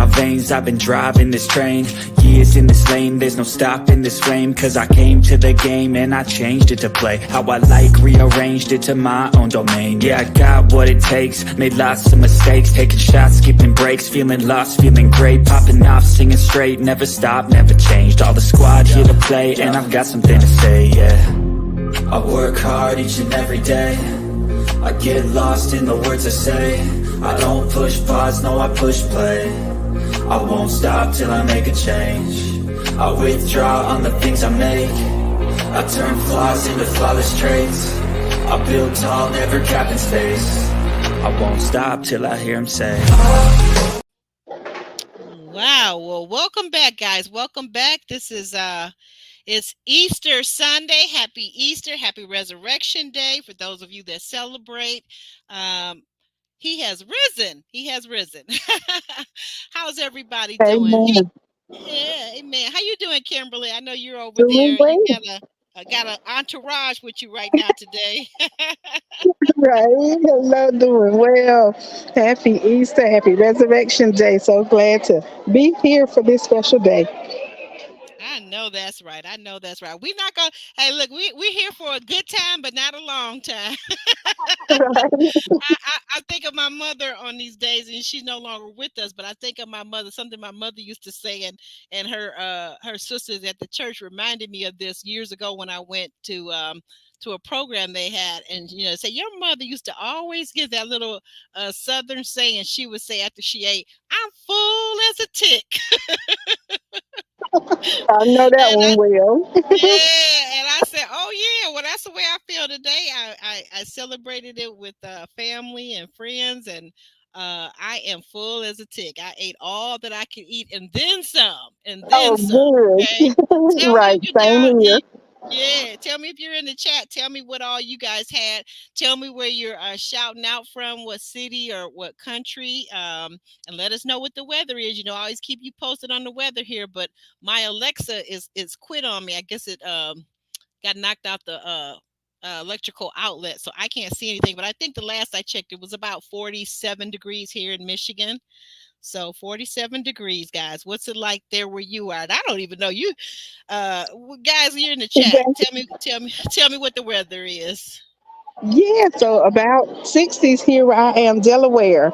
my veins, I've been driving this train. Years in this lane, there's no stopping this flame. Cause I came to the game and I changed it to play how I like, rearranged it to my own domain. Yeah, I got what it takes, made lots of mistakes, taking shots, skipping breaks, feeling lost, feeling great, popping off, singing straight, never stopped, never changed. All the squad here to play, and I've got something to say, yeah. I work hard each and every day, I get lost in the words I say. I don't push pause, no, I push play. I won't stop till I make a change. I withdraw on the things I make. I turn flaws into flawless traits. I build tall, never capping space. I won't stop till I hear him say. Wow. Well, welcome back, guys. Welcome back. This is it's Easter Sunday. Happy Easter. Happy Resurrection Day for those of you that celebrate. He has risen. He has risen. How's everybody doing? Amen. Yeah, amen. How you doing, Kimberly? I know you're over Doing there. You great, got an entourage with you right now today. right? Hello, doing well. Happy Easter, happy Resurrection Day. So glad to be here for this special day. I know that's right. I know that's right. We're not gonna. Hey, look, we're here for a good time, but not a long time. I think of my mother on these days, and she's no longer with us. But I think of my mother, something my mother used to say, and her sisters at the church reminded me of this years ago when I went to a program they had, and say your mother used to always give that little southern saying. She would say after she ate, "I'm full as a tick," I know that and one well. yeah, and I said, "Oh yeah, well that's the way I feel today." I celebrated it with family and friends, and I am full as a tick. I ate all that I could eat, and then some, and then Oh, some. Okay, good. tell me Right, if you're same down. here. Yeah, tell me if you're in the chat. Tell me what all you guys had. Tell me where you're shouting out from, what city or what country, and let us know what the weather is. I always keep you posted on the weather here, but my Alexa is quit on me. I guess it got knocked out the electrical outlet, so I can't see anything. But I think the last I checked, it was about 47 degrees here in Michigan. So 47 degrees, guys. What's it like there where you are? And I don't even know you, guys. You're in the chat. Exactly. Tell me what the weather is. Yeah, so about 60s here where I am, Delaware.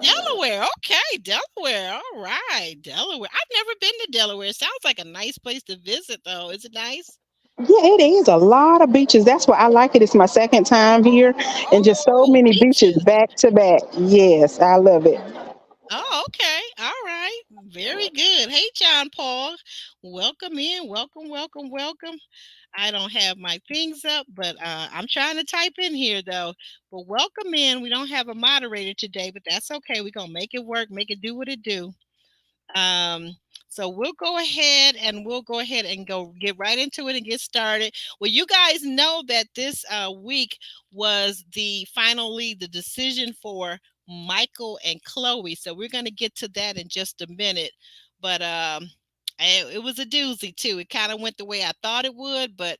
Delaware. Okay, Delaware. All right, Delaware. I've never been to Delaware. It sounds like a nice place to visit, though. Is it nice? Yeah, it is a lot of beaches. That's why I like it. It's my second time here, and just so Oh, many beaches beaches. back to back. Yes, I love it. Oh, okay. All right. Very good. Hey, John Paul. Welcome in. Welcome, welcome, welcome. I don't have my things up, but I'm trying to type in here though. But welcome in. We don't have a moderator today, but that's okay. We're gonna make it work, make it do what it do. Um, so we'll go ahead and go get right into it and get started. Well, you guys know that this week was the decision for Michael and Chloe. So we're gonna get to that in just a minute. But it was a doozy too. It kind of went the way I thought it would, but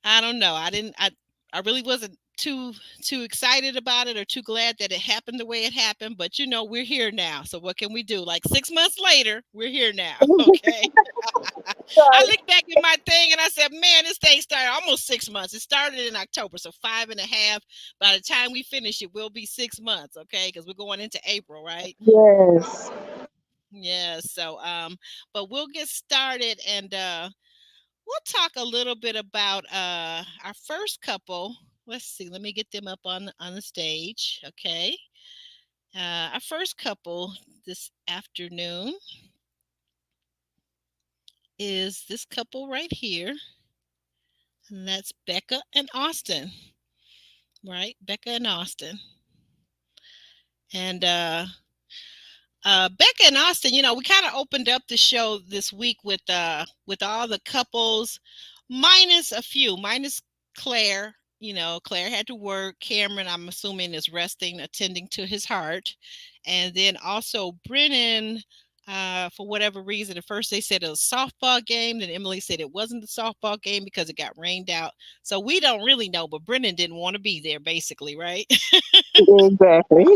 I don't know. I really wasn't too excited about it or too glad that it happened the way it happened, but we're here now. So what can we do? Like 6 months later, we're here now. Okay. I looked back at my thing and I said, man, this thing started almost 6 months. It started in October, so 5.5. By the time we finish it, will be 6 months, okay? Because we're going into April, right? Yes. Yeah. So but we'll get started and we'll talk a little bit about our first couple. Let's see. Let me get them up on the stage. Okay. Our first couple this afternoon is this couple right here, and that's Becca and Austin. Right, Becca and Austin, and Becca and Austin. We kind of opened up the show this week with all the couples, minus a few, minus Claire. Claire had to work. Cameron, I'm assuming, is resting, attending to his heart. And then also Brennan, for whatever reason, at first they said it was a softball game. Then Emily said it wasn't the softball game because it got rained out. So we don't really know, but Brennan didn't want to be there, basically, right? Exactly.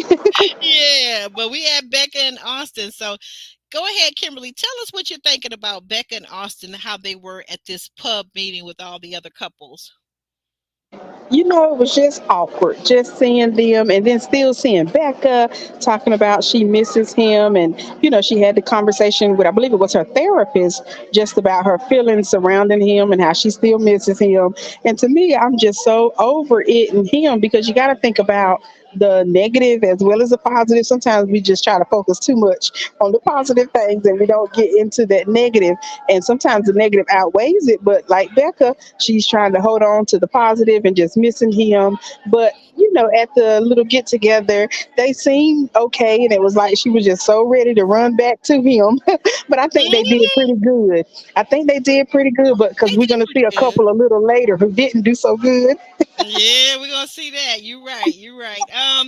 Yeah, but we had Becca and Austin. So go ahead, Kimberly. Tell us what you're thinking about Becca and Austin, how they were at this pub meeting with all the other couples. It was just awkward just seeing them and then still seeing Becca talking about she misses him. And, she had the conversation with, I believe it was her therapist, just about her feelings surrounding him and how she still misses him. And to me, I'm just so over it and him because you got to think about the negative as well as the positive. Sometimes we just try to focus too much on the positive things and we don't get into that negative. And sometimes the negative outweighs it. But like Becca, she's trying to hold on to the positive and just missing him. But at the little get together, they seemed okay, and it was like she was just so ready to run back to him. But I think they did Hmm. pretty good. I think they did pretty good, but because They we're did gonna see pretty a good. couple a little later who didn't do so good. Yeah, we're gonna see that. You're right. You're right. I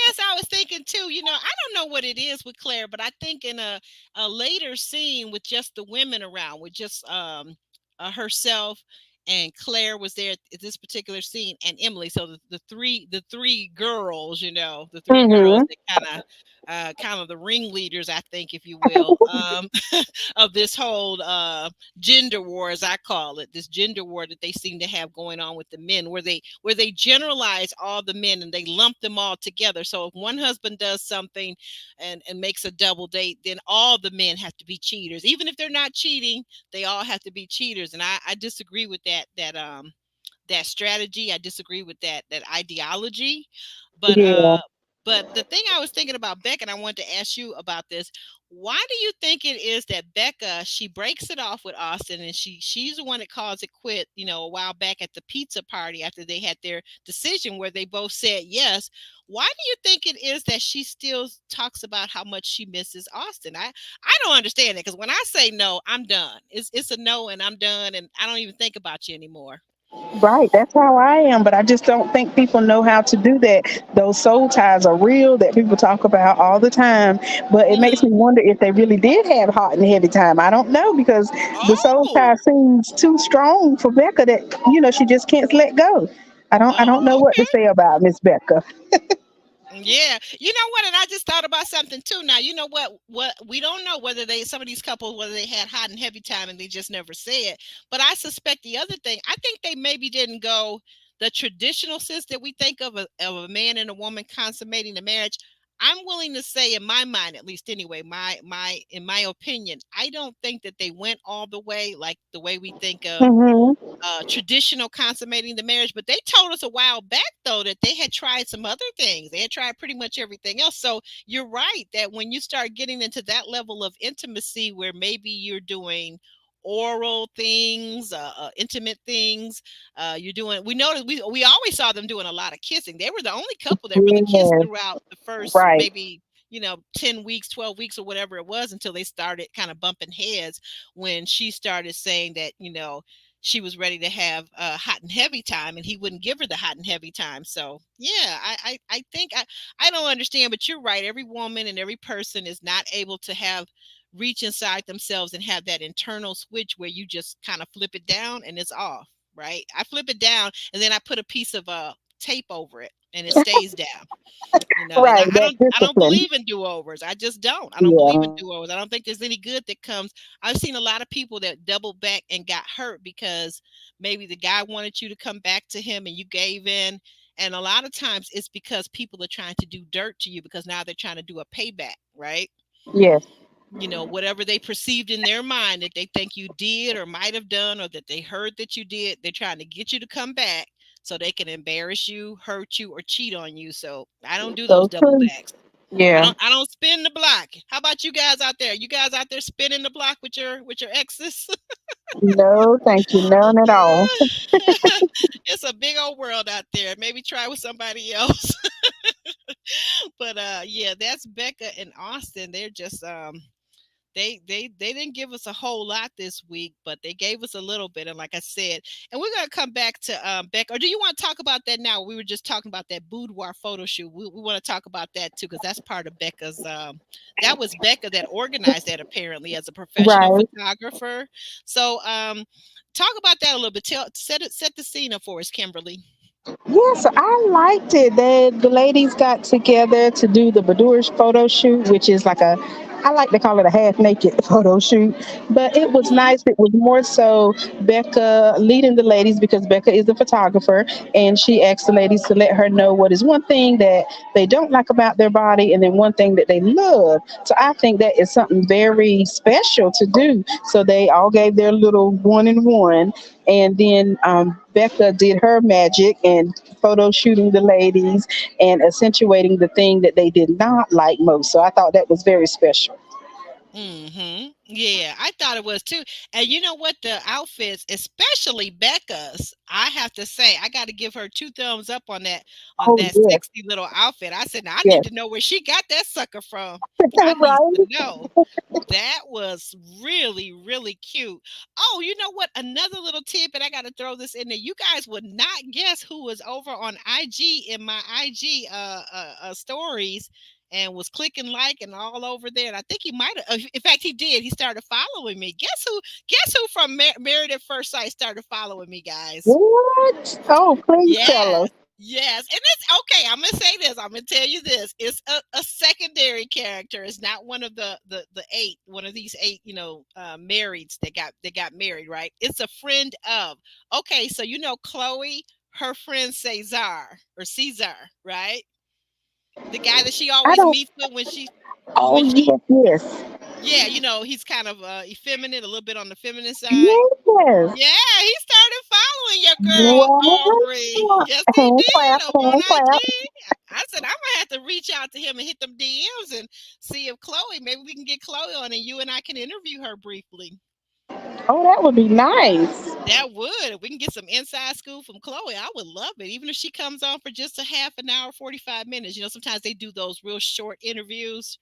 guess I was thinking too. I don't know what it is with Claire, but I think in a later scene with just the women around, with just herself and Claire was there at this particular scene, and Emily. So the three girls, the three girls Hmm. that kind of the ringleaders, I think, if you will, of this whole gender war, as I call it, this gender war that they seem to have going on with the men, where they generalize all the men and they lump them all together. So if one husband does something and makes a double date, then all the men have to be cheaters. Even if they're not cheating, they all have to be cheaters. And I disagree with that strategy. I disagree with that ideology. But Yeah. the thing I was thinking about Becca, and I wanted to ask you about this. Why do you think it is that Becca, she breaks it off with Austin, and she's the one that calls it quit, a while back at the pizza party after they had their decision where they both said yes. Why do you think it is that she still talks about how much she misses Austin? I don't understand it, because when I say no, I'm done. It's a no and I'm done, and I don't even think about you anymore. Right, that's how I am, but I just don't think people know how to do that. Those soul ties are real that people talk about all the time, but it makes me Hmm. wonder if they really did have hot and heavy time. I don't know because the soul tie Oh, seems too strong for Becca that she just can't let go. I don't know oh, what to say about Miss Becca. yeah, you know what? And I just thought about something too. Now, you know what? What we don't know whether some of these couples, whether they had hot and heavy time and they just never said. But I suspect the other thing. I think they maybe didn't go the traditional sense that we think of a man and a woman consummating the marriage. I'm willing to say, in my mind, at least anyway, my in my opinion, I don't think that they went all the way like the way we think of Hmm. traditional consummating the marriage. But they told us a while back, though, that they had tried some other things. They had tried pretty much everything else. So you're right that when you start getting into that level of intimacy where maybe you're doing oral things, intimate things, you're doing, we noticed, we always saw them doing a lot of kissing. They were the only couple that really kissed Yes, throughout the first right. maybe 10 weeks, 12 weeks, or whatever it was, until they started kind of bumping heads when she started saying that she was ready to have hot and heavy time, and he wouldn't give her the hot and heavy time. So yeah, I think I don't understand, but you're right. Every woman and every person is not able to have reach inside themselves and have that internal switch where you just kind of flip it down and it's off. Right, I flip it down and then I put a piece of tape over it and it stays down. And Right, I that don't discipline. believe in do-overs. I just don't. I don't believe Yeah. in do-overs. I don't think there's any good that comes. I've seen a lot of people that double back and got hurt because maybe the guy wanted you to come back to him and you gave in. And a lot of times it's because people are trying to do dirt to you because now they're trying to do a payback, right? Yes. Whatever they perceived in their mind that they think you did or might have done or that they heard that you did, they're trying to get you to come back so they can embarrass you, hurt you, or cheat on you. So I don't do those So double true. backs. I Yeah. don't I don't spin the block. How about you guys out there? You guys out there spinning the block with your exes? No, thank you. None at all. It's a big old world out there. Maybe try with somebody else. But yeah, that's Becca and Austin. They're just they didn't give us a whole lot this week, but they gave us a little bit. And like I said, and we're gonna come back to Becca. Or do you want to talk about that now? We were just talking about that boudoir photo shoot. We want to talk about that too, because that's part of Becca's. That was Becca that organized that apparently as a professional Right. photographer. So talk about that a little bit. Set the scene up for us, Kimberly. Yes, I liked it. The ladies got together to do the Badur's photo shoot, which is like a, I like to call it a half naked photo shoot. But it was Hmm. nice. It was more so Becca leading the ladies because Becca is the photographer, and she asked the ladies to let her know what is one thing that they don't like about their body, and then one thing that they love. So I think that is something very special to do. So they all gave their little one and one, and then Becca did her magic and photo shooting the ladies and accentuating the thing that they did not like most. So I thought that was very special. Yeah, I thought it was too. And you know what? The outfits, especially Becca's, I have to say, I got to give her two thumbs up on Oh that yes, sexy little outfit. I said, now I need yes, to know where she got that sucker from. I need to right. know. That was really, really cute. Oh, you know what? Another little tidbit, I got to throw this in there. You guys would not guess who was over on IG in my IG stories and was clicking like and all over there. And I think he might have, in fact, he did. He started following me. Guess who? Guess who from Married at First Sight started following me, guys? What? Oh, please tell Yes. us. Yes, and it's okay. I'm gonna say this. I'm gonna tell you this. It's a secondary character. It's not one of the eight. One of these eight, marrieds that got married. Right. It's a friend of. Okay, so you know Chloe, her friend Caesar, right? The guy that she I always don't. meets with Oh when she yes, yes, yeah, he's kind of effeminate, a little bit on the feminine side. yes. Yeah, he started following your girl, What? Aubrey. Yes, he Hand clap, did over on hand IG. clap. I said I'm gonna have to reach out to him and hit them DMs and see if Chloe, maybe we can get Chloe on and you and I can interview her briefly. Oh, that would be nice. That would. If we can get some inside scoop from Chloe, I would love it. Even if she comes on for just a half an hour, 45 minutes. Sometimes they do those real short interviews.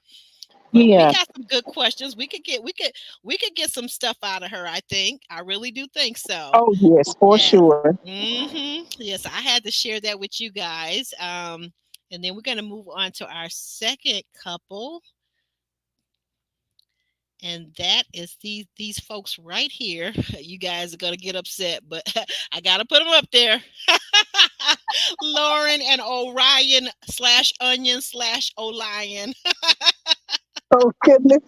But we Yeah. got some good questions. We could get some stuff out of her, I think. I really do think so. Oh yes, for Yes. sure. Yes, I had to share that with you guys. And then we're gonna move on to our second couple, and that is these folks right here. You guys are gonna get upset, but I gotta put them up there. Lauren and Orion slash Onion slash Olion. Oh goodness.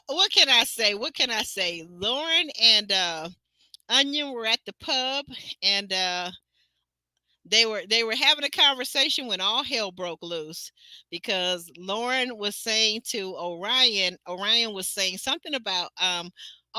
What can I say? What can I say? Lauren and Onion were at the pub, and they were having a conversation when all hell broke loose because Lauren was saying to Orion was saying something about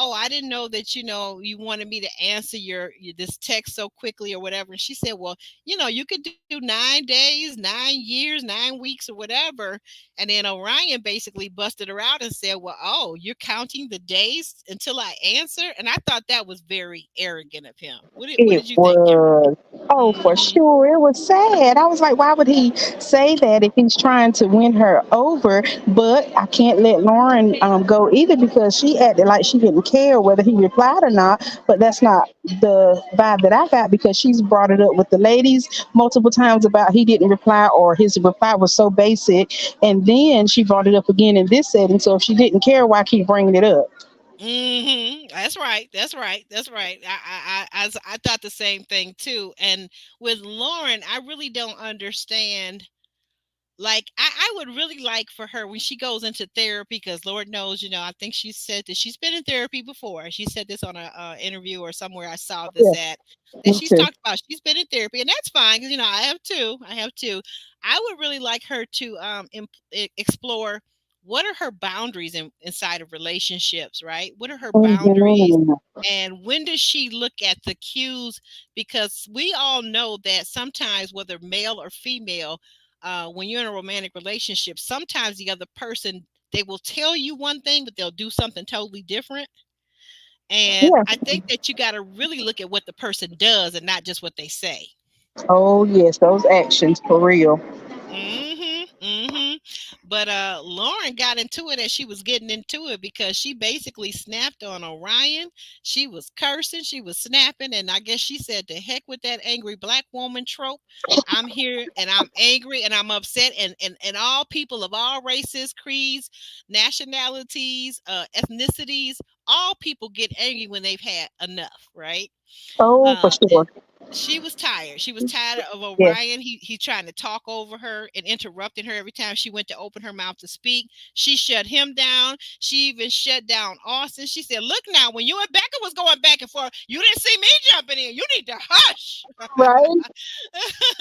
oh, I didn't know that you wanted me to answer your this text so quickly or whatever. And she said, well, you could do 9 days, 9 years, 9 weeks, or whatever. And then Orion basically busted her out and said, well, oh, you're counting the days until I answer. And I thought that was very arrogant of him. What It did you think, Kimberly? was. Oh, for Hmm. sure. It was sad. I was like, why would he say that if he's trying to win her over? But I can't let Lauren go either because she acted like she didn't care whether he replied or not. But that's not the vibe that I got because she's brought it up with the ladies multiple times about he didn't reply or his reply was so basic. And then she brought it up again in this setting. So if she didn't care, why keep bringing it up? That's right. That's right. That's right. I thought the same thing too. And with Lauren, I really don't understand. Like, I would really like for her when she goes into therapy, because Lord knows, I think she said that she's been in therapy before. She said this on a interview or somewhere I saw this Yeah, at, that me she's too. talked about she's been in therapy, and that's fine because I have two. I have two. I would really like her to explore what are her boundaries inside of relationships, right? What are her boundaries? Mhm. And when does she look at the cues? Because we all know that sometimes, whether male or female, when you're in a romantic relationship, sometimes the other person, they will tell you one thing, but they'll do something totally different. And Yeah. I think that you got to really look at what the person does and not just what they say. Oh, yes. Those actions for real. But Lauren got into it as she was getting into it because she basically snapped on Orion. She was cursing, she was snapping, and I guess she said, "The heck with that angry black woman trope. I'm here and I'm angry and I'm upset." And all people of all races, creeds, nationalities, ethnicities, all people get angry when they've had enough, right? Oh, for Uh, sure. She was tired. She was tired of Yes. Orion. He trying to talk over her and interrupting her every time she went to open her mouth to speak. She shut him down. She even shut down Austin. She said, "Look now, when you and Becca was going back and forth, you didn't see me jumping in. You need to hush." Right.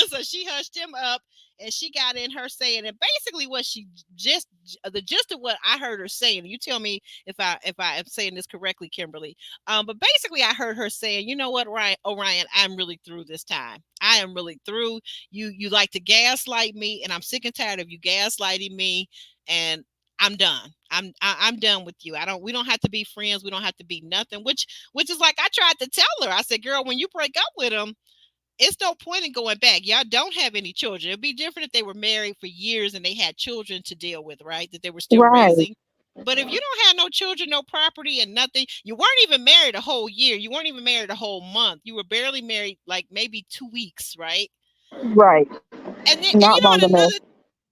So she hushed him up, and she got in her saying, and basically what she just the gist of what I heard her saying. You tell me if I am saying this correctly, Kimberly. But basically, I heard her saying, "You know what, Ryan Orion, I'm really through this time. I am really through. You like to gaslight me, and I'm sick and tired of you gaslighting me, and I'm done. I'm done with you. I don't. We don't have to be friends. We don't have to be nothing." Which is like I tried to tell her. I said, "Girl, when you break up with him, it's no point in going back. Y'all don't have any children. It'd be different if they were married for years and they had children to deal with, right? That they were still Right. raising. But if you don't have no children, no property, and nothing, you weren't even married a whole year. You weren't even married a whole month. You were barely married, like maybe 2 weeks, right? Right. And Not long enough.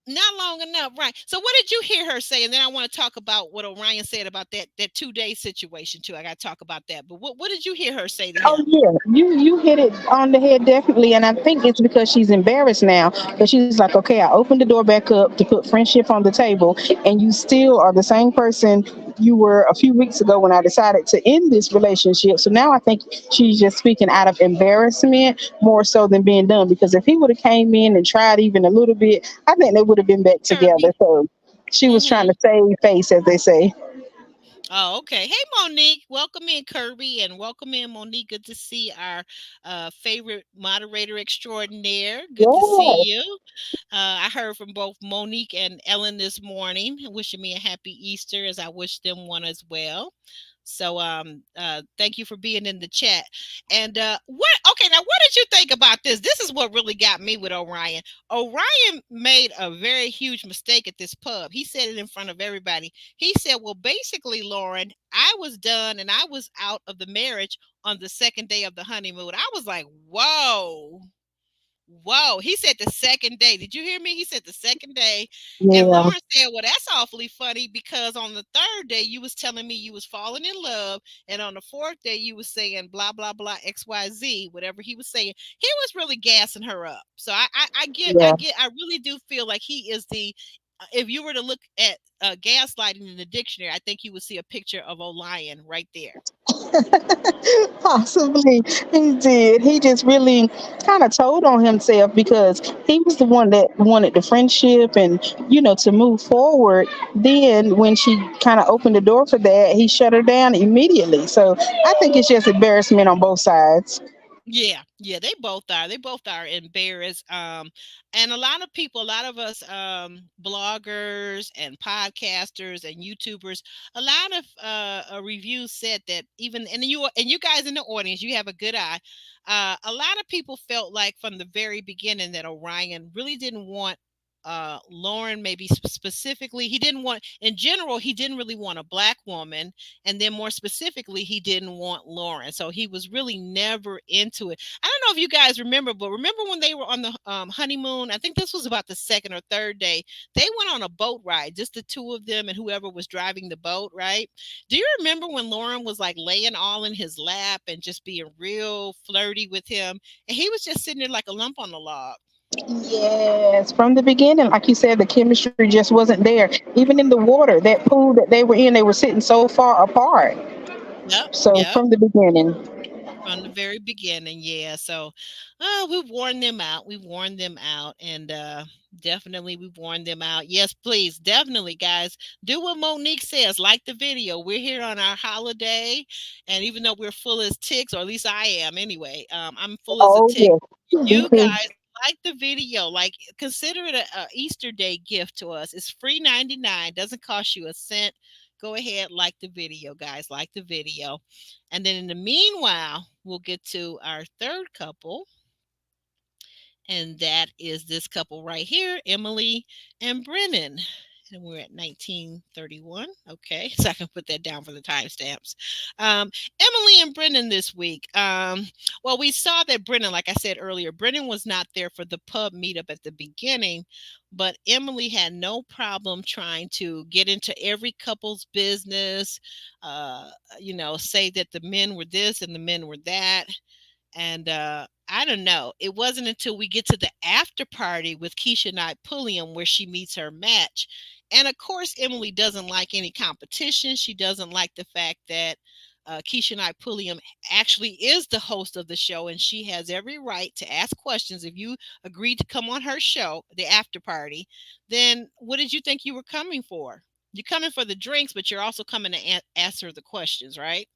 not long enough, right? So what did you hear her say? And then I want to talk about what Orion said about that 2 day situation too. I got to talk about that. But what did you hear her say to Oh him? yeah, you hit it on the head definitely, and I think it's because she's embarrassed now. But she's like, okay, I opened the door back up to put friendship on the table, and you still are the same person you were a few weeks ago when I decided to end this relationship. So now I think she's just speaking out of embarrassment more so than being done. Because if he would have came in and tried even a little bit, I think they would have been back together. Kirby. So she was trying Mm-hmm. to save face, as they say. Oh, okay. Hey, Monique. Welcome in, Kirby, and welcome in, Monique. Good to see our favorite moderator extraordinaire. Good to see Yeah. you. I heard from both Monique and Ellen this morning, wishing me a happy Easter, as I wish them one as well. So, thank you for being in the chat. And what? Okay, now what did you think about this? This is what really got me with Orion. Orion made a very huge mistake at this pub. He said it in front of everybody. He said, "Well, basically, Lauren, I was done and I was out of the marriage on the second day of the honeymoon." I was like, "Whoa." Whoa, he said the second day. Did you hear me? He said the second day. And Yeah. Lauren said, "Well, that's awfully funny because on the third day you was telling me you was falling in love, and on the fourth day you was saying blah blah blah XYZ, whatever he was saying." He was really gassing her up. So Yeah. I really do feel like he is the if you were to look at gaslighting in the dictionary, I think you would see a picture of O'Lion right there. Possibly he did. He just really kind of told on himself because he was the one that wanted the friendship and to move forward. Then when she kind of opened the door for that, he shut her down immediately. So I think it's just embarrassment on both sides. Yeah, yeah, they both are. They both are embarrassed. And a lot of people, a lot of us bloggers and podcasters and YouTubers, a lot of reviews said that even and you guys in the audience, you have a good eye. A lot of people felt like from the very beginning that Orion really didn't want Lauren, maybe specifically, he didn't want, in general, he didn't really want a black woman, and then more specifically, he didn't want Lauren. So he was really never into it. I don't know if you guys remember, but remember when they were on the honeymoon? I think this was about the second or third day. They went on a boat ride, just the two of them and whoever was driving the boat, right? Do you remember when Lauren was like laying all in his lap and just being real flirty with him? And he was just sitting there like a lump on the log. Yes, from the beginning, like you said, the chemistry just wasn't there. Even in the water, that pool that they were in, they were sitting so far apart. Yep, So yep. from the beginning. From the very beginning, yeah. So we've warned them out. We've warned them out. And definitely we've warned them out. Yes, please, definitely, guys, do what Monique says. Like the video. We're here on our holiday. And even though we're full as ticks, or at least I am anyway, I'm full as a Oh tick. yes, me You too. guys like the video. Like, consider it a Easter Day gift to us. It's free 99, doesn't cost you a cent. Go ahead, like the video, guys. Like the video. And then in the meanwhile, we'll get to our third couple, and that is this couple right here, Emily and Brennan. And we're at 1931. Okay, so I can put that down for the timestamps. Emily and Brennan this week. Well, we saw that Brennan, like I said earlier, Brennan was not there for the pub meetup at the beginning, but Emily had no problem trying to get into every couple's business, say that the men were this and the men were that, and I don't know. It wasn't until we get to the after party with Keisha Knight Pulliam where she meets her match. And of course, Emily doesn't like any competition. She doesn't like the fact that Keisha Knight Pulliam actually is the host of the show, and she has every right to ask questions. If you agreed to come on her show, the after party, then what did you think you were coming for? You're coming for the drinks, but you're also coming to answer the questions, right?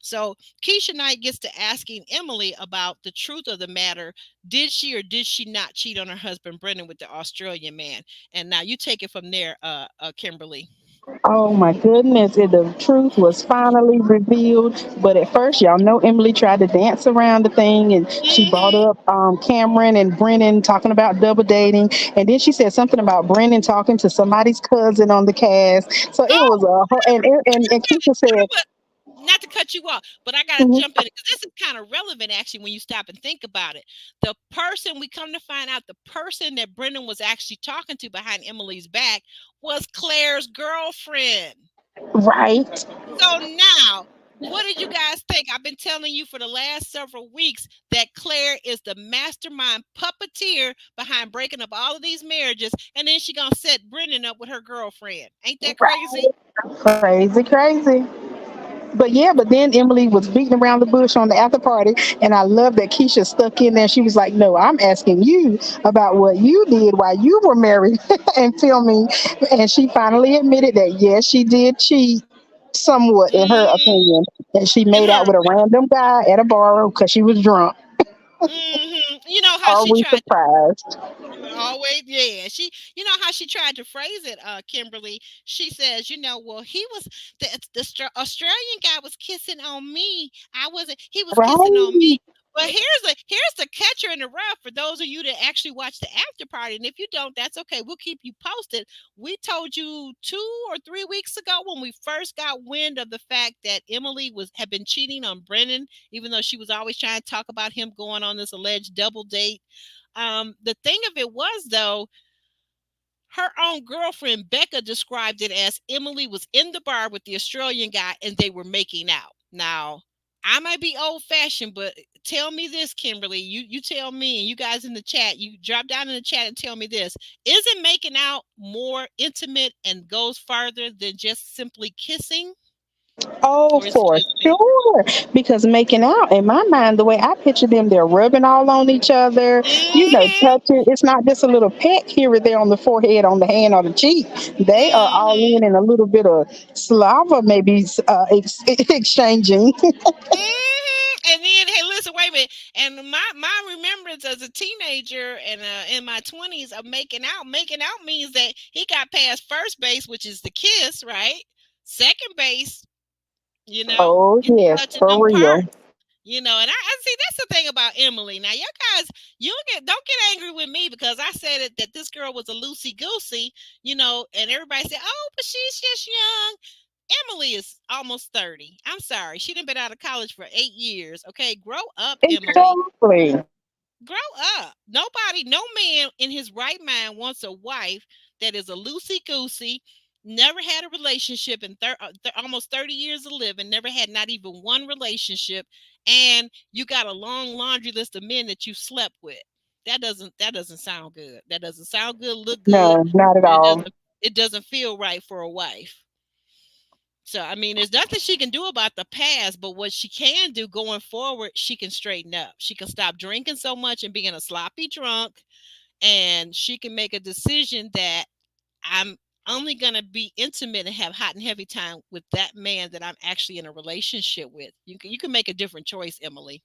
So Keisha Knight gets to asking Emily about the truth of the matter. Did she or did she not cheat on her husband Brennan with the Australian man? And now you take it from there, Kimberly. Oh my goodness, the truth was finally revealed. But at first, y'all know Emily tried to dance around the thing and she brought Hmm. up Cameron and Brennan talking about double dating. And then she said something about Brennan talking to somebody's cousin on the cast. So it was Oh, a whole, and Keisha I said, was not to cut you off, but I got to "Mhm, jump in because this is kind of relevant actually when you stop and think about it. The person we come to find out, the person that Brendan was actually talking to behind Emily's back was Claire's girlfriend. right. So now, what did you guys think? I've been telling you for the last several weeks that Claire is the mastermind puppeteer behind breaking up all of these marriages, and then she gonna set Brendan up with her girlfriend. Ain't that crazy? Crazy, crazy. But yeah, but then Emily was beating around the bush on the after party, and I love that Keisha stuck in there. She was like, "No, I'm asking you about what you did while you were married and filming." And she finally admitted that yes, she did cheat, somewhat in her Hmm. opinion, and she In made her out with a random guy at a bar because she was drunk. You know how Are she we tried to surprised? always, yeah. You know how she tried to phrase it, Kimberly. She says, well, he was Australian guy was kissing on me. I wasn't. He was kissing on me. Right. But here's the catcher in the rug for those of you that actually watch the after party. And if you don't, that's okay. We'll keep you posted. We told you 2 or 3 weeks ago when we first got wind of the fact that Emily had been cheating on Brennan, even though she was always trying to talk about him going on this alleged double date. The thing of it was, though, her own girlfriend, Becca, described it as Emily was in the bar with the Australian guy and they were making out. Now, I might be old fashioned, but tell me this, Kimberly. You tell me, and you guys in the chat, you drop down in the chat and tell me this. Isn't making out more intimate and goes farther than just simply kissing? Oh, Or is it for just me? sure. Because making out, in my mind, the way I picture them, they're rubbing all on each other, Hmm. touching. It's not just a little peck here or there on the forehead, on the hand, or the cheek. They are all Hmm. in, and a little bit of slava maybe exchanging. And then, hey, listen, wait a minute. And my remembrance as a teenager and in my 20s of making out means that he got past first base, which is the kiss, right? Second base, Oh, is yes, touching for them real. parts. And I see that's the thing about Emily. Now, you guys, you don't get angry with me because I said that this girl was a loosey goosey, and everybody said, "Oh, but she's just young." Emily is almost 30. I'm sorry. She done been out of college for 8 years. Okay. Grow up, Emily. Exactly. Grow up. Nobody, no man in his right mind wants a wife that is a loosey goosey, never had a relationship in almost 30 years of living, never had not even one relationship, and you got a long laundry list of men that you slept with. That doesn't sound good. That doesn't sound good, look good, No, not at and it all. doesn't feel right for a wife. So, I mean, there's nothing she can do about the past, but what she can do going forward, she can straighten up. She can stop drinking so much and being a sloppy drunk, and she can make a decision that I'm only going to be intimate and have hot and heavy time with that man that I'm actually in a relationship with. You can make a different choice, Emily.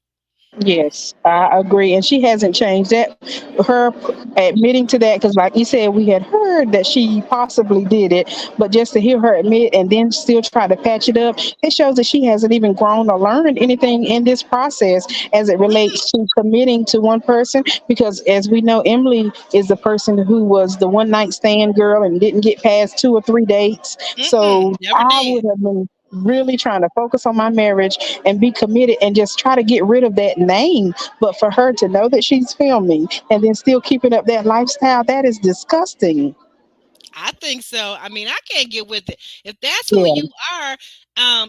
Yes, I agree. And she hasn't changed that. Her admitting to that, because like you said, we had heard that she possibly did it, but just to hear her admit and then still try to patch it up, it shows that she hasn't even grown or learned anything in this process as it relates to committing to one person. Because as we know, Emily is the person who was the one night stand girl and didn't get past 2 or 3 dates. Mm-mm, So never I did. would have been really trying to focus on my marriage and be committed and just try to get rid of that name. But for her to know that she's filming and then still keeping up that lifestyle, that is disgusting. I think so. I mean, I can't get with it. If that's who Yeah. you are,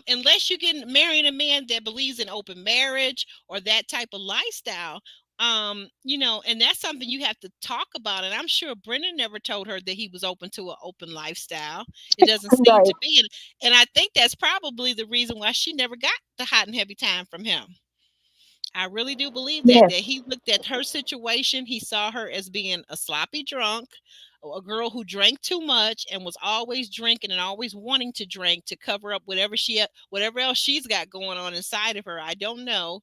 unless you get marrying a man that believes in open marriage or that type of lifestyle, And that's something you have to talk about. And I'm sure Brennan never told her that he was open to an open lifestyle. It doesn't seem Right. to be. And I think that's probably the reason why she never got the hot and heavy time from him. I really do believe that Yes. he looked at her situation. He saw her as being a sloppy drunk, a girl who drank too much and was always drinking and always wanting to drink to cover up whatever else she's got going on inside of her. I don't know.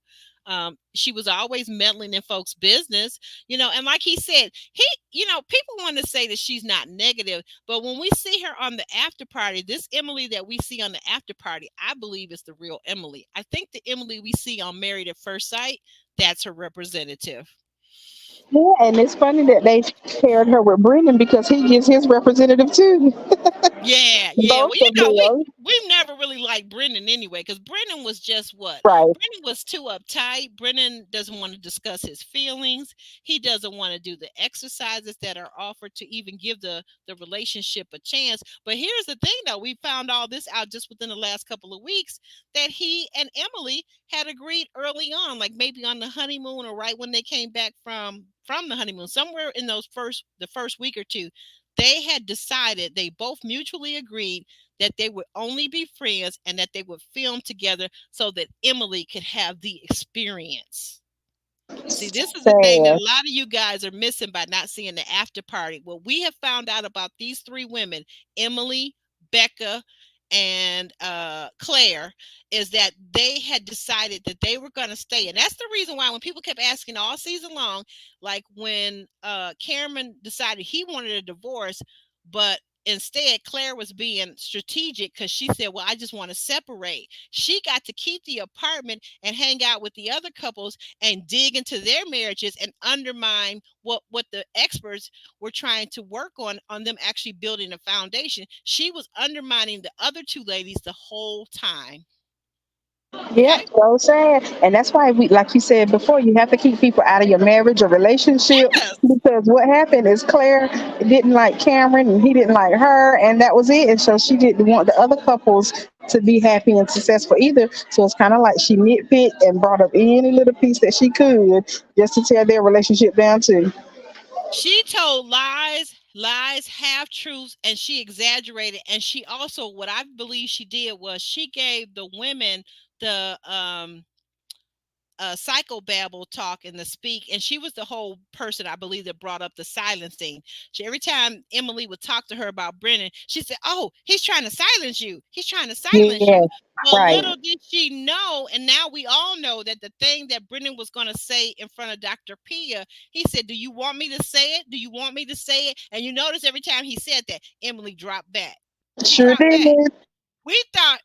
She was always meddling in folks' business, and like he said, people want to say that she's not negative, but when we see her on the after party, this Emily that we see on the after party, I believe is the real Emily. I think the Emily we see on Married at First Sight, that's her representative. Yeah, and it's funny that they paired her with Brendan because he gives his representative too. Yeah, yeah. Both Well, of them. we've never really liked Brendan anyway, because Brendan was just what? Right. Brendan was too uptight. Brendan doesn't want to discuss his feelings. He doesn't want to do the exercises that are offered to even give the relationship a chance. But here's the thing, though, we found all this out just within the last couple of weeks, that he and Emily had agreed early on, like maybe on the honeymoon or right when they came back from the honeymoon, somewhere in the first week or two, they had decided, they both mutually agreed that they would only be friends and that they would film together so that Emily could have the experience. See, this is the thing that Sad. a lot of you guys are missing by not seeing the after party. What we have found out about these three women, Emily, BECCA, and Claire, is that they had decided that they were going to stay. And that's the reason why when people kept asking all season long, like when Cameron decided he wanted a divorce, but instead Claire was being strategic because she said, well, I just want to separate. She got to keep the apartment and hang out with the other couples and dig into their marriages and undermine what the experts were trying to work on them actually building a foundation. She was undermining the other two ladies the whole time. Yep, Okay. so sad. And that's why we, like you said before, you have to keep people out of your marriage or relationship Yes. because what happened is Claire didn't like Cameron and he didn't like her, and that was it. And so she didn't want the other couples to be happy and successful either. So it's kind of like she nitpicked and brought up any little piece that she could just to tear their relationship down too. She told lies, half truths, and she exaggerated. And she also, what I believe she did was she gave the women the psychobabble talk and the speak, and she was the whole person I believe that brought up the silencing. She, every time Emily would talk to her about Brennan, she said, "Oh, he's trying to silence you. He's trying to silence Yeah, you." Well, right. little did she know, and now we all know that the thing that Brennan was going to say in front of Dr. Pia, he said, "Do you want me to say it? Do you want me to say it?" And you notice every time he said that, Emily dropped back. She Sure dropped back. did. We thought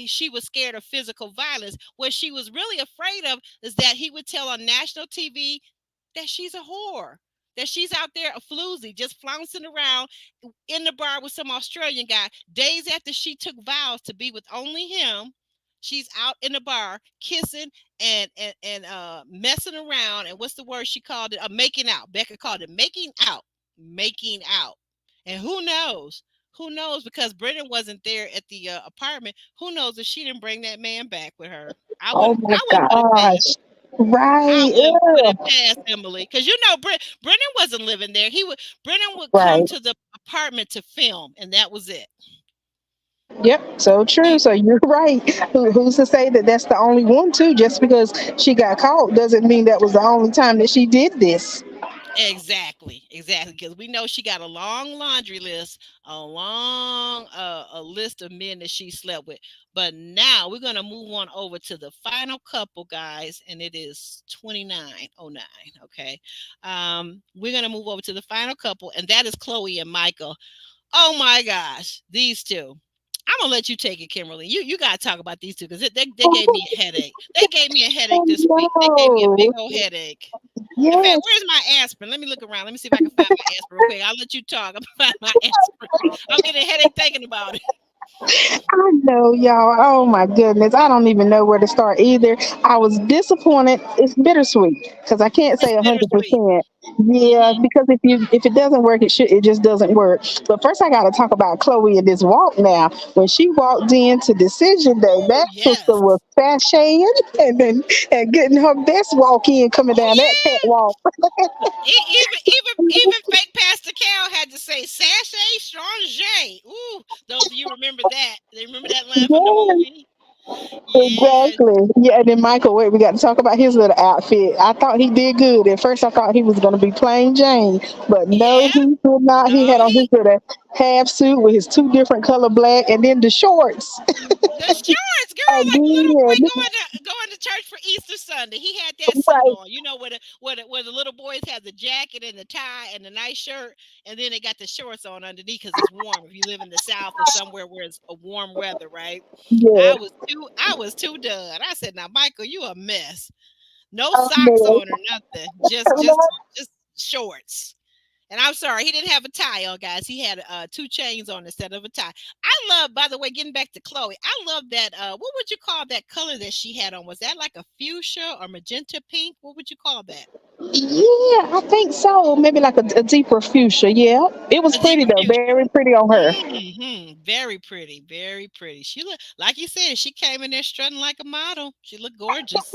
she was scared of physical violence. What she was really afraid of is that he would tell on national TV that she's a whore, that she's out there a floozy, just flouncing around in the bar with some Australian guy. Days after she took vows to be with only him, she's out in the bar kissing and messing around. And what's the word she called it? Making out. BECCA called it making out, making out. And who knows? Who knows? Because Brendan wasn't there at the apartment. Who knows if she didn't bring that man back with her? I Oh wouldn't. my I wouldn't put it past. gosh. I Right. wouldn't put it Ugh. past Emily, because Brendan wasn't living there. Brendan would come Right. to the apartment to film, and that was it. Yep, so true. He So you're right. Who's to say that that's the only one too? Just because she got caught doesn't mean that was the only time that she did this. exactly, because we know she got a long laundry list, a long a list of men that she slept with. But now we're gonna move on over to the final couple, guys, and it is 2909. Okay, we're gonna move over to the final couple, and that is Chloe and Michael. Oh my gosh, these two. I'm gonna let you take it, Kimberly. You gotta talk about these two because they gave me a headache. They gave me a headache Oh this week. They gave me a big no. old headache. In fact, Yes. where's my aspirin? Let me look around. Let me see if I can find my aspirin real quick. I'll let you talk. I'm find my aspirin. I'm getting a headache thinking about it. I know, y'all. Oh my goodness. I don't even know where to start either. I was disappointed. It's bittersweet because I can't It's say 100%. bittersweet. Yeah, Hmm. because if it doesn't work, it just doesn't work. But first, I got to talk about Chloe and this walk. Now, when she walked into Decision Day, Oh that sister yes. was sashaying and getting her best walk in coming Oh down that yeah. catwalk. Even fake Pastor Cal had to say sachet strange. Ooh, those of you remember that? They remember that line from the Yeah. movie? Yeah. Exactly. Yeah, and then Michael, wait, we got to talk about his little outfit. I thought he did good. At first, I thought he was going to be plain Jane, but no, Yeah. he did not. He No, had on his he little half suit with his two different color black, and then the shorts the shorts, girl, like a little boy again. going to church for Easter Sunday. He had that suit Right. on, where the little boys have the jacket and the tie and the nice shirt, and then they got the shorts on underneath because it's warm. If you live in the South or somewhere where it's a warm weather, right? Yeah. I was too done. I said, "Now, Michael, you a mess. No Oh, socks man. on or nothing. Just shorts." And I'm sorry, he didn't have a tie on, guys. He had two chains on instead of a tie. I love, by the way, getting back to Chloe. I love that. What would you call that color that she had on? Was that like a fuchsia or magenta pink? What would you call that? Yeah, I think so. Maybe like a deeper fuchsia. Yeah, it was A pretty deeper though. fuchsia. Very pretty on her. Very pretty, very pretty. She looked like you said. She came in there strutting like a model. She looked gorgeous.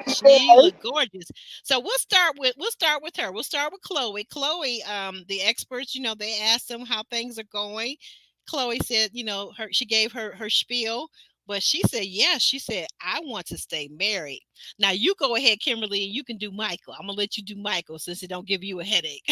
She looked gorgeous. So we'll start with her. We'll start with Chloe. Chloe, the experts, they asked them how things are going. Chloe said, she gave her spiel, but she said, yes, she said, I want to stay married. Now you go ahead, Kimberly, and you can do Michael. I'm gonna let you do Michael since it don't give you a headache.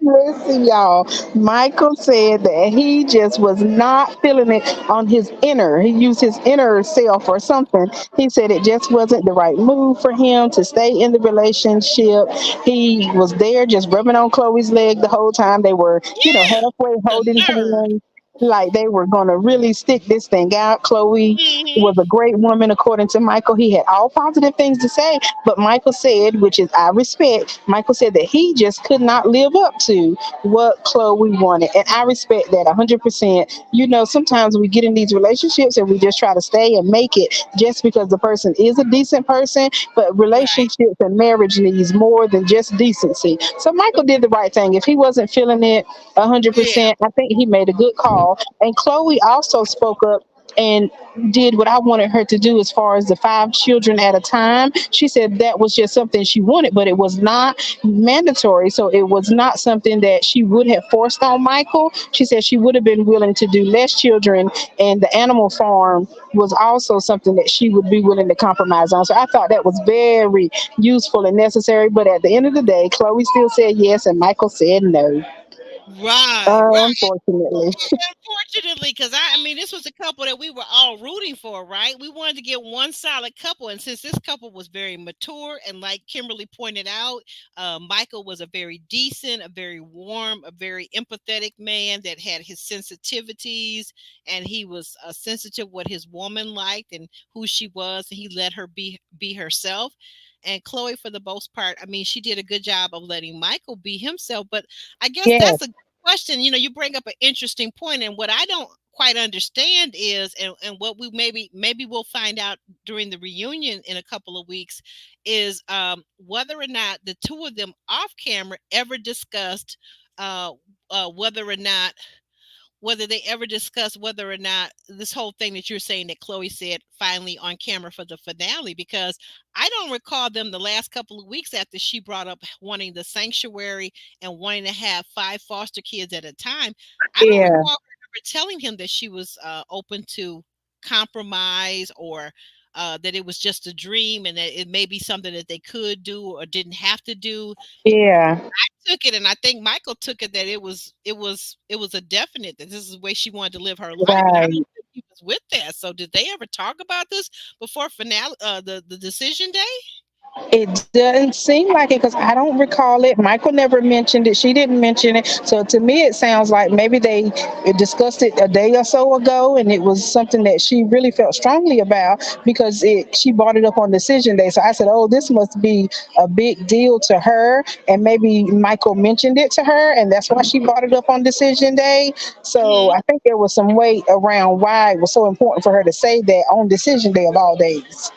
Listen, y'all. Michael said that he just was not feeling it on his inner. He used his inner self or something. He said it just wasn't the right move for him to stay in the relationship. He was there just rubbing on Chloe's leg the whole time. They were, Yeah, halfway the holding nerve. hands. Like they were going to really stick this thing out. Chloe Hmm. was a great woman, according to Michael. He had all positive things to say, but Michael said, which is I respect, Michael said that he just could not live up to what Chloe wanted. And I respect that 100%. Sometimes we get in these relationships and we just try to stay and make it just because the person is a decent person, but Right. relationships and marriage needs more than just decency. So Michael did the right thing. If he wasn't feeling it Yeah. 100%, I think he made a good call. And Chloe also spoke up and did what I wanted her to do as far as the 5 children at a time. She said that was just something she wanted, but it was not mandatory. So it was not something that she would have forced on Michael. She said she would have been willing to do less children, and the animal farm was also something that she would be willing to compromise on. So I thought that was very useful and necessary. But at the end of the day, Chloe still said yes, and Michael said no. Right. Unfortunately. Unfortunately, because I mean, this was a couple that we were all rooting for, right? We wanted to get one solid couple, and since this couple was very mature, and like Kimberly pointed out, Michael was a very decent, a very warm, a very empathetic man that had his sensitivities, and he was sensitive what his woman liked and who she was, and he let her be herself. And Chloe, for the most part, I mean, she did a good job of letting Michael be himself. But I guess Yeah, that's a question. You bring up an interesting point, and what I don't quite understand is, and what we maybe we'll find out during the reunion in a couple of weeks, is whether or not the two of them off camera ever discussed uh, whether or not whether they ever discussed whether or not this whole thing that you're saying that Chloe said finally on camera for the finale, because I don't recall them the last couple of weeks after she brought up wanting the sanctuary and wanting to have 5 foster kids at a time. I don't yeah, recall her ever telling him that she was open to compromise, or that it was just a dream and that it may be something that they could do or didn't have to do. yeah. Took it, and I think Michael took it that it was a definite that this is the way she wanted to live her life, and I don't Right. think he was with that. So did they ever talk about this before finale, the decision day? It doesn't seem like it because I don't recall it. Michael never mentioned it. She didn't mention it. So to me, it sounds like maybe they discussed it a day or so ago, and it was something that she really felt strongly about because she brought it up on decision day. So I said, "Oh, this must be a big deal to her," and maybe Michael mentioned it to her, and that's why she brought it up on decision day. So Mhm. I think there was some weight around why it was so important for her to say that on decision day of all days.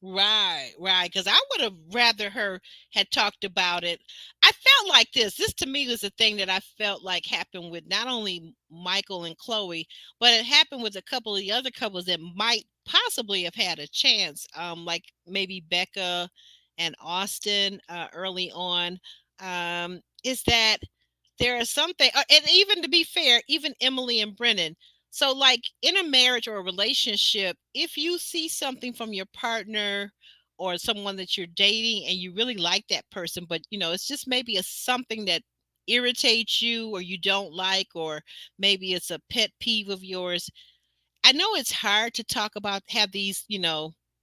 Right, right. Because I would have rather her had talked about it. I felt like this. This to me was the thing that I felt like happened with not only Michael and Chloe, but it happened with a couple of the other couples that might possibly have had a chance. Like maybe Becca and Austin early on. Is that there are something, and even to be fair, even Emily and Brennan. So, like in a marriage or a relationship, if you see something from your partner or someone that you're dating and you really like that person, but it's just maybe a something that irritates you or you don't like, or maybe it's a pet peeve of yours. I know it's hard to talk about, have these,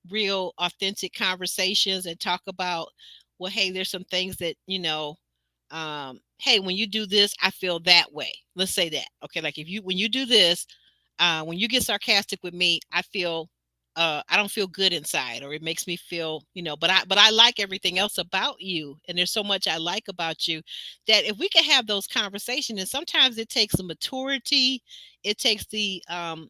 real authentic conversations and talk about, well, hey, there's some things that, hey, when you do this, I feel that way. Let's say that. Okay. Like if you, when you do this, when you get sarcastic with me, I don't feel good inside, or it makes me feel, but I like everything else about you. And there's so much I like about you that if we could have those conversations, and sometimes it takes the maturity, it takes the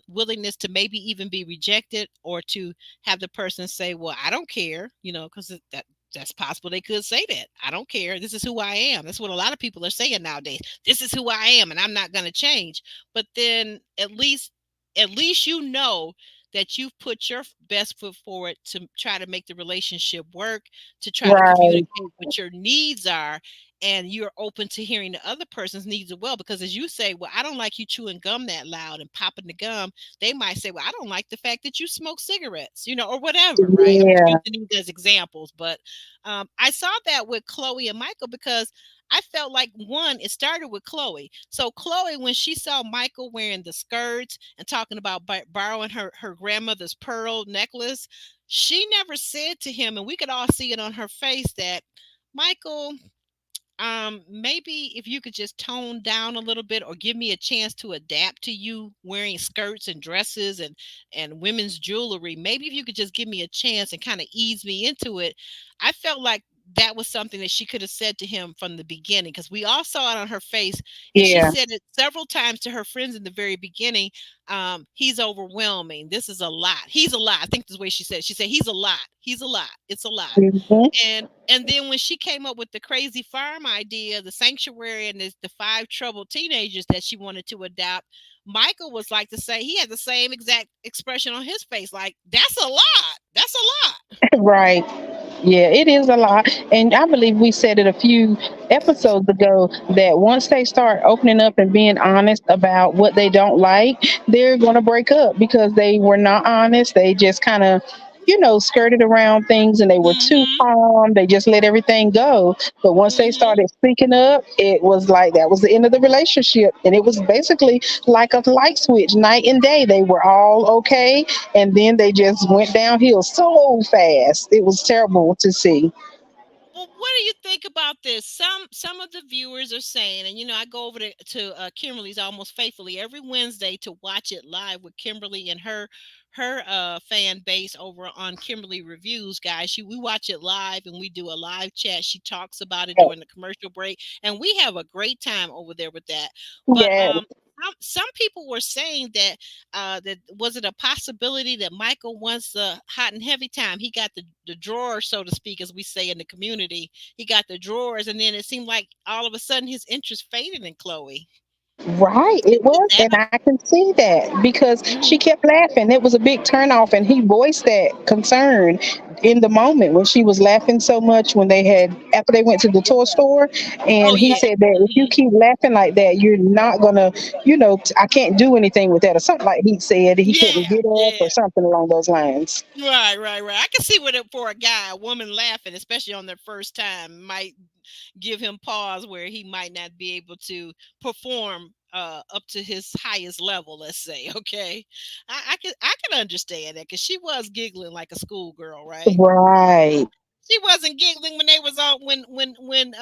willingness to maybe even be rejected, or to have the person say, well, I don't care, because that's possible. They could say that. I don't care. This is who I am. That's what a lot of people are saying nowadays. This is who I am, and I'm not going to change. But then at least that you've put your best foot forward to try to make the relationship work, to try to Right. communicate what your needs are, and you're open to hearing the other person's needs as well. Because as you say, well, I don't like you chewing gum that loud and popping the gum. They might say, well, I don't like the fact that you smoke cigarettes, or whatever, right? I'm just Yeah. using these as examples. But I saw that with Chloe and Michael because I felt like, one, it started with Chloe. So Chloe, when she saw Michael wearing the skirts and talking about borrowing her grandmother's pearl necklace, she never said to him, and we could all see it on her face, that Michael, maybe if you could just tone down a little bit, or give me a chance to adapt to you wearing skirts and dresses and women's jewelry. Maybe if you could just give me a chance and kind of ease me into it. I felt like that was something that she could have said to him from the beginning, because we all saw it on her face, and she Yeah. said it several times to her friends in the very beginning. He's overwhelming. This is a lot. He's a lot. I think that's the way she said it. She said, he's a lot. He's a lot. It's a lot. Mhm. And then when she came up with the crazy farm idea, the sanctuary, and the five troubled teenagers that she wanted to adopt, Michael was like to say, he had the same exact expression on his face, like, that's a lot. That's a lot. Right. Yeah, it is a lot. And I believe we said it a few episodes ago that once they start opening up and being honest about what they don't like, they're going to break up because they were not honest. They just kind of, skirted around things and they were too Mm-hmm. calm. They just let everything go. But once they Mm-hmm. started speaking up, it was like that was the end of the relationship. And it was basically like a light switch, night and day. They were all okay, and then they just went downhill so fast. It was terrible to see. Well, what do you think about this? Some of the viewers are saying, and I go over to Kimberly's almost faithfully every Wednesday to watch it live with Kimberly and her fan base over on Kimberly Reviews, guys. We watch it live, and we do a live chat. She talks about it during the commercial break, and we have a great time over there with that. But Yeah, some people were saying that was it a possibility that Michael wants the hot and heavy time? He got the drawer, so to speak, as we say in the community. He got the drawers, and then it seemed like all of a sudden his interest faded in Chloe. right. It Is was, that and I can see that because she mhm. kept laughing. It was a big turnoff, and he voiced that concern in the moment when she was laughing so much when they had after they went to the toy store, Oh and he yeah. said that if you Mhm. keep laughing like that, you're not gonna, I can't do anything with that, or something like he said. He Yeah, couldn't get up or yeah. something along those lines. Right, right, right. I can see what it for a guy, a woman laughing, especially on their first time, might give him pause where he might not be able to perform up to his highest level, let's say. Okay. I can understand that, because she was giggling like a schoolgirl, right? Right. She wasn't giggling when they was on when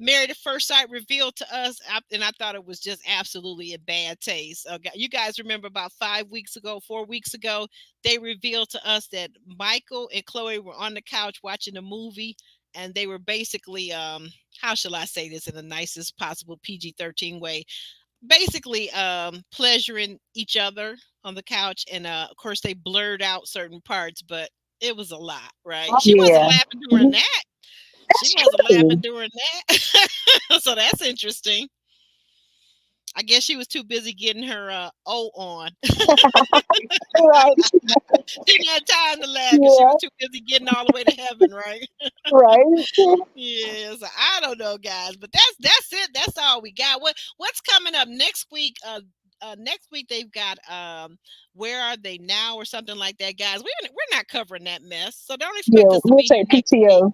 Married at First Sight revealed to us, and I thought it was just absolutely a bad taste. You guys remember about 5 weeks ago, 4 weeks ago, they revealed to us that Michael and Chloe were on the couch watching a movie, and they were basically, how shall I say this in the nicest possible PG-13 way? Basically, pleasuring each other on the couch, and of course they blurred out certain parts, but it was a lot, right? She wasn't Yeah, laughing during mhm, that. She that's wasn't laughing true. during that. So that's interesting. I guess she was too busy getting her O on. Right. She didn't have time to laugh because she was Yeah. too busy getting all the way to heaven, right? Right. Yeah, so I don't know, guys, but that's it. That's all we got. What's coming up next week? Next week they've got Where Are They Now or something like that, guys. We're not covering that mess, so don't expect Yeah. us to We'll be here take next week. PTO.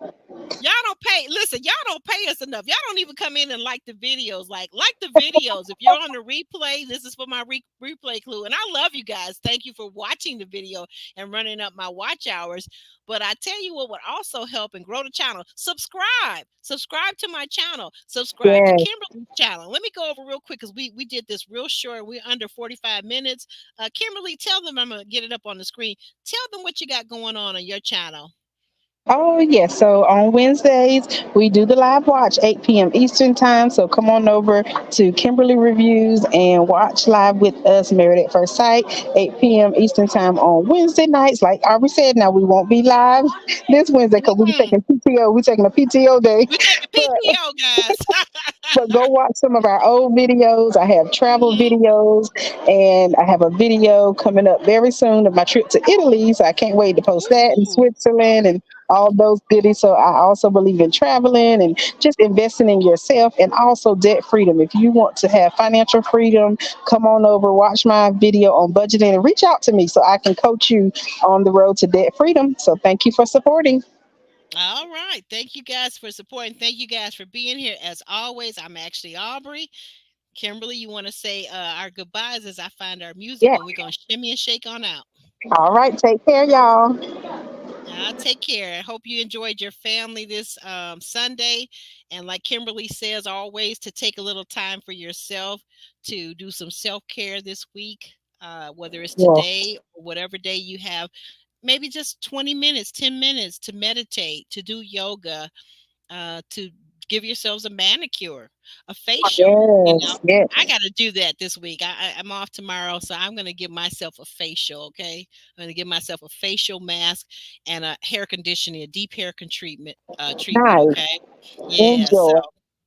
Y'all don't pay. Listen, y'all don't pay us enough. Y'all don't even come in and like the videos. Like the videos. If you're on the replay, this is for my replay clue. And I love you guys. Thank you for watching the video and running up my watch hours. But I tell you what would also help and grow the channel. Subscribe. Subscribe to my channel. Subscribe to Yes. Kimberly's channel. Let me go over real quick because we did this real short. We're under 45 minutes. Kimberly, tell them, I'm gonna get it up on the screen. Tell them what you got going on your channel. Oh, yes. So on Wednesdays, we do the live watch, 8 p.m. Eastern Time. So come on over to Kimberly Reviews and watch live with us, Married at First Sight, 8 p.m. Eastern Time on Wednesday nights. Like Aubrey said, now we won't be live this Wednesday because we're Mhm. taking PTO. We're taking a PTO day. We take a But PTO, guys. but go watch some of our old videos. I have travel Mhm. videos, and I have a video coming up very soon of my trip to Italy. So I can't wait to post that, in Ooh. Switzerland Okay. and all those goodies. So I also believe in traveling and just investing in yourself, and also debt freedom. If you want to have financial freedom, come on over, watch my video on budgeting, and reach out to me so I can coach you on the road to debt freedom. So thank you for supporting. All right. Thank you guys for supporting. Thank you guys for being here. As always, I'm actually Aubrey. Kimberly, you want to say our goodbyes as I find our music Yeah. and we're going to shimmy and shake on out. All right. Take care, y'all. Take care. I hope you enjoyed your family this Sunday. And like Kimberly says, always to take a little time for yourself to do some self care this week, whether it's Yes. today or whatever day you have. Maybe just 20 minutes, 10 minutes to meditate, to do yoga, to give yourselves a manicure, a facial. Yes. I Yes. got to do that this week. I'm off tomorrow, so I'm going to give myself a facial. Okay, I'm going to give myself a facial mask and a hair conditioning, a deep hair treatment. Treatment. Okay. Nice. Yeah. So Enjoy.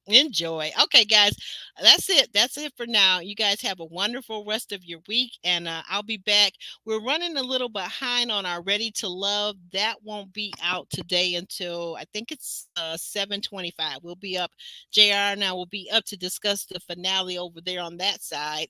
enjoy. Okay, guys, that's it. That's it for now. You guys have a wonderful rest of your week, and I'll be back. We're running a little behind on our Ready to Love. That won't be out today until I think it's 7:25. We'll be up. JR and I will be up to discuss the finale over there on that side.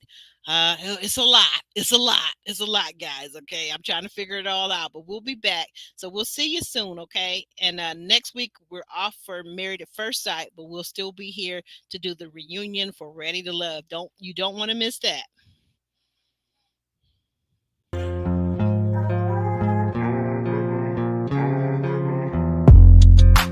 It's a lot. It's a lot. It's a lot, guys. Okay, I'm trying to figure it all out, but we'll be back. So we'll see you soon. Okay, and next week we're off for Married at First Sight, but we'll still be here to do the reunion for Ready to Love. Don't want to miss that.